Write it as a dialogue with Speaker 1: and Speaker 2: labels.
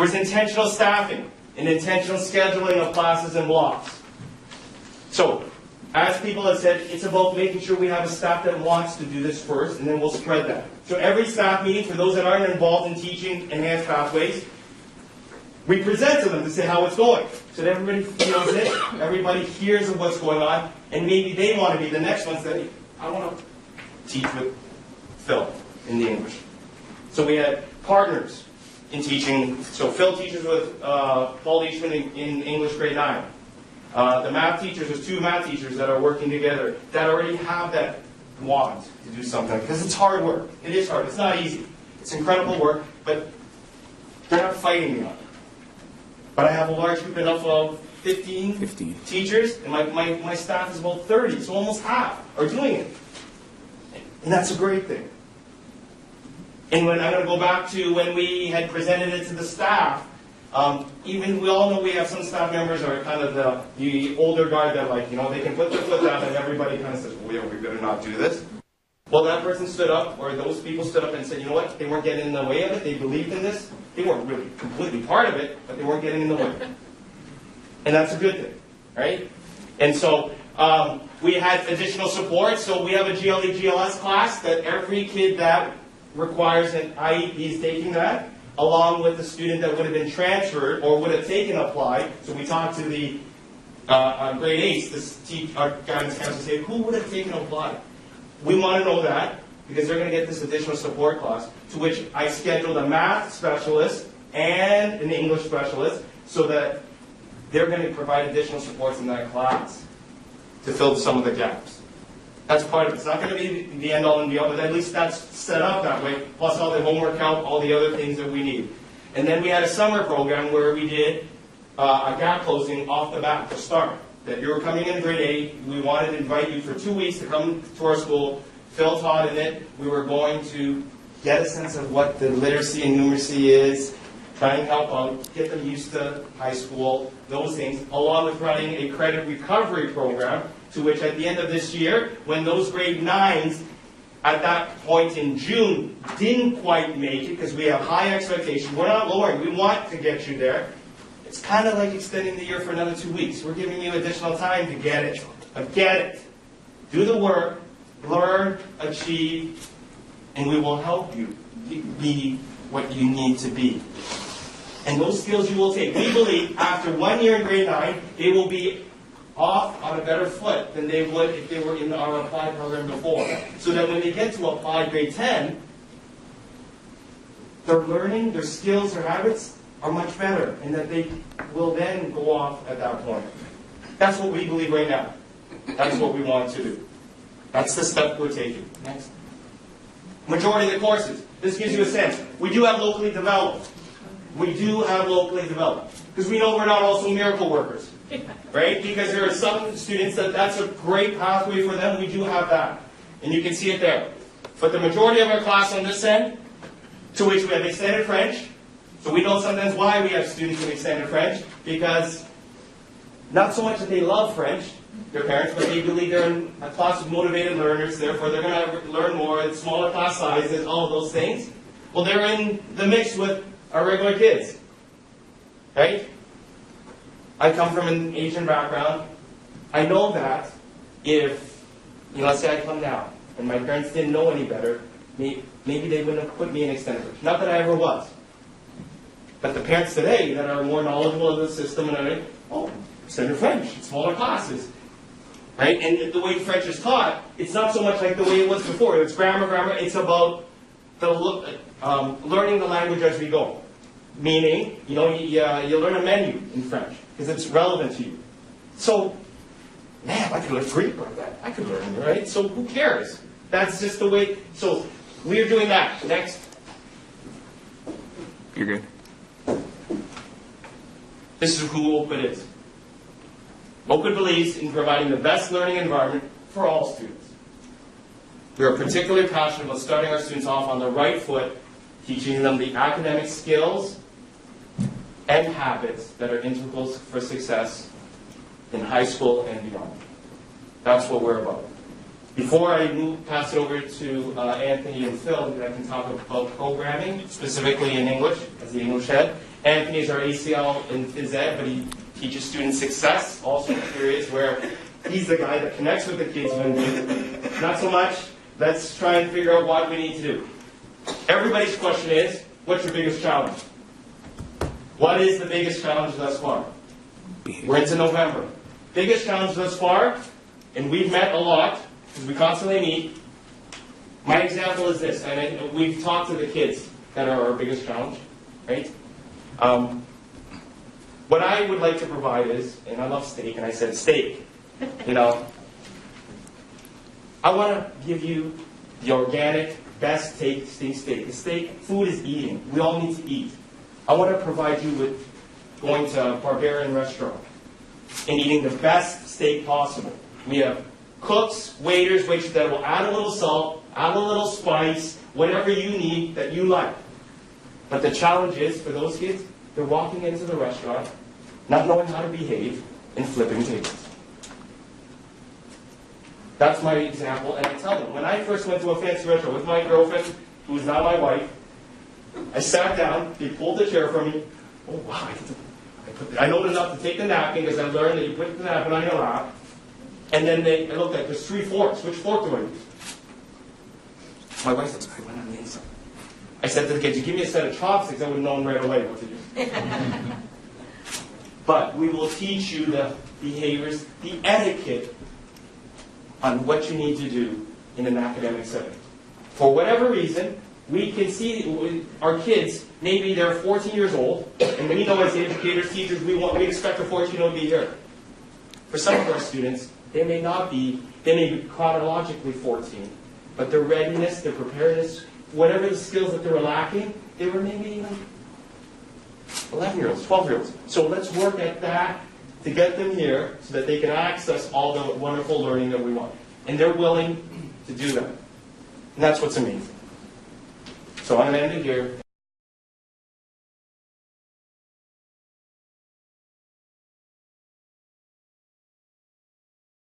Speaker 1: was intentional staffing and intentional scheduling of classes and blocks. So, as people have said, it's about making sure we have a staff that wants to do this first, and then we'll spread that. So every staff meeting, for those that aren't involved in teaching enhanced pathways, we present to them to say how it's going. So that everybody feels it, everybody hears of what's going on, and maybe they want to be the next ones that, I want to teach with Phil in the English. So we had partners in teaching. So Phil teaches with Paul Eastman in English grade 9. The math teachers, there's 2 math teachers that are working together that already have that want to do something. Because it's hard work. It is hard. It's not easy. It's incredible work, but they're not fighting me on it. But I have a large group enough of 15 teachers, and my staff is about 30, so almost half are doing it. And that's a great thing. And when I'm going to go back to when we had presented it to the staff, even we all know we have some staff members that are kind of the older guard that, like, they can put their foot down and everybody kind of says, well, yeah, we better not do this. Well, that person stood up, or those people stood up and said, you know what, they weren't getting in the way of it, they believed in this. They weren't really completely part of it, but they weren't getting in the way. And that's a good thing, right? And so we had additional support. So we have a GLE, GLS class that every kid that requires an IEP is taking that, along with the student that would have been transferred or would have taken apply. So we talked to the grade 8s, our guidance counselor said, who would have taken apply? We want to know that, because they're going to get this additional support class, to which I scheduled a math specialist and an English specialist so that they're going to provide additional supports in that class to fill some of the gaps. That's part of it. It's not going to be the end-all and be-all, but at least that's set up that way, plus all the homework help, all the other things that we need. And then we had a summer program where we did a gap closing off the bat to start. That you were coming in grade 8, we wanted to invite you for 2 weeks to come to our school. Phil taught in it. We were going to get a sense of what the literacy and numeracy is, try and help out, get them used to high school, those things, along with running a credit recovery program, to which at the end of this year, when those grade 9s at that point in June didn't quite make it, because we have high expectations, we're not lowering, we want to get you there. It's kind of like extending the year for another 2 weeks. We're giving you additional time to get it. Get it. Do the work, learn, achieve, and we will help you be what you need to be. And those skills you will take. We believe after 1 year in grade 9, they will be off on a better foot than they would if they were in our applied program before. So that when they get to applied grade 10, their learning, their skills, their habits are much better, and that they will then go off at that point. That's what we believe right now. That's what we want to do. That's the step we're taking. Next. Majority of the courses. This gives you a sense. We do have locally developed. We do have locally developed. Because we know we're not also miracle workers. Right? Because there are some students that's a great pathway for them. We do have that. And you can see it there. But the majority of our class on this end, to which we have extended French. So we know sometimes why we have students in extended French. Because not so much that they love French, their parents, but they believe they're in a class of motivated learners, therefore they're going to learn more, smaller class sizes, all of those things. Well, they're in the mix with our regular kids. Right? I come from an Asian background. I know that if, let's say I come now, and my parents didn't know any better, maybe they wouldn't have put me in extended French. Not that I ever was. But the parents today that are more knowledgeable of the system and everything, extended French, smaller classes. Right? And the way French is taught, it's not so much like the way it was before. It's grammar. It's about learning the language as we go. Meaning, you learn a menu in French because it's relevant to you. So, man, I could learn Greek like that. I could learn, right? So who cares? That's just the way. So we're doing that. Next.
Speaker 2: You're good.
Speaker 1: This is who Oakwood is. Oakwood believes in providing the best learning environment for all students. We are particularly passionate about starting our students off on the right foot, teaching them the academic skills and habits that are integral for success in high school and beyond. That's what we're about. Before I pass it over to Anthony and Phil, I can talk about programming, specifically in English, as the English head, Anthony is our ACL in phys ed, but he teaches student success, also in periods where he's the guy that connects with the kids when not so much, let's try and figure out what we need to do. Everybody's question is, what's your biggest challenge? What is the biggest challenge thus far? We're into November. Biggest challenge thus far, and we've met a lot, because we constantly meet. My example is this, and we've talked to the kids that are our biggest challenge, right? What I would like to provide is, and I love steak, and I said steak, you know. I want to give you the organic, best tasting steak. The steak, food is eating. We all need to eat. I want to provide you with going to a barbarian restaurant and eating the best steak possible. We have cooks, waiters, waitresses that will add a little salt, add a little spice, whatever you need that you like. But the challenge is, for those kids, they're walking into the restaurant, not knowing how to behave, and flipping tables. That's my example, and I tell them, when I first went to a fancy restaurant with my girlfriend, who is now my wife, I sat down, they pulled the chair for me. Oh, wow, I know enough to take the napkin, because I learned that you put the napkin on your lap. And then I looked at, there's 3 forks. Which fork do I use? My wife said, I went on the inside. I said to the kids, you give me a set of chopsticks, I would have known right away what to do. But we will teach you the behaviors, the etiquette on what you need to do in an academic setting. For whatever reason, we can see our kids, maybe they're 14 years old, and we know as educators, teachers, we expect a 14-year-old to be here. For some of our students, they may not be, they may be chronologically 14, but their readiness, their preparedness, whatever the skills that they were lacking, they were maybe 11-year-olds, 12-year-olds. So let's work at that to get them here so that they can access all the wonderful learning that we want. And they're willing to do that. And that's what's amazing. So I'm going to end it here.